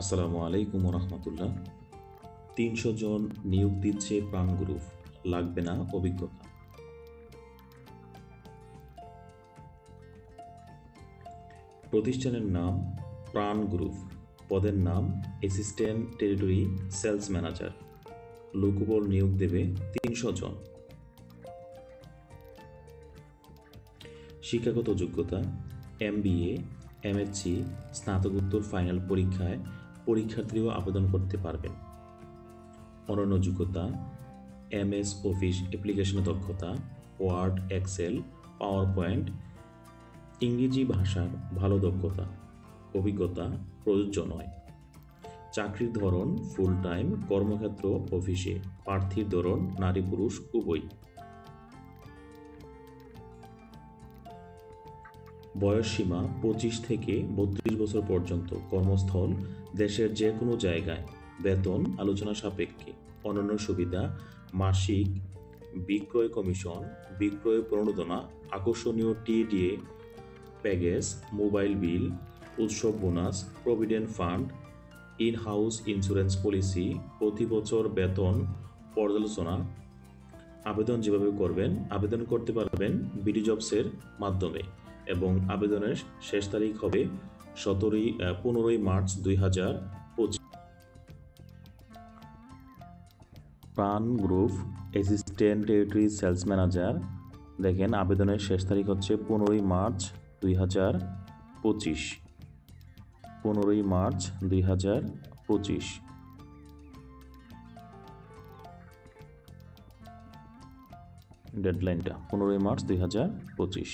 আসসালামু আলাইকুম রহমতুল্লাহ। ৩০০ জন নিয়োগ দিচ্ছে প্রাণ গ্রুপ, লাগবে না অভিজ্ঞতা। প্রতিষ্ঠানের নাম প্রাণ গ্রুপ, পদের নাম অ্যাসিস্ট্যান্ট টেরিটরি সেলস ম্যানেজার। লোকবল নিয়োগ দেবে ৩০০ জন। শিক্ষাগত যোগ্যতা MBA, MSc, স্নাতকোত্তর ফাইনাল পরীক্ষায় পরীক্ষার্থীও আবেদন করতে পারবেন। অন্যান্য যোগ্যতা MS অফিস অ্যাপ্লিকেশন দক্ষতা, ওয়ার্ড, এক্সেল, পাওয়ার পয়েন্ট, ইংরেজি ভাষার ভালো দক্ষতা। অভিজ্ঞতা প্রযোজ্য নয়। চাকরির ধরন ফুল টাইম, কর্মক্ষেত্র অফিসে। প্রার্থীর ধরন নারী পুরুষ উভয়। বয়সসীমা 25 থেকে 32 বছর পর্যন্ত। কর্মস্থল দেশের যে কোনো জায়গায়। বেতন আলোচনা সাপেক্ষে। অন্যান্য সুবিধা মাসিক বিক্রয় কমিশন, বিক্রয় প্রণোদনা, আকর্ষণীয় TDA প্যাকেজ, মোবাইল বিল, উৎসব bonus, provident fund, in house insurance policy, প্রতি বছর বেতন পর্যালোচনা। আবেদন যেভাবে করবেন, আবেদন করতে পারবেন BD জবসের মাধ্যমে এবং আবেদনের শেষ তারিখ হবে 15ই March 2025। Pran group assistant territory sales manager, দেখেন আবেদনের শেষ তারিখ হচ্ছে 15ই মার্চ 2025। 15ই মার্চ 2025 ডেডলাইনটা 15ই মার্চ 2025।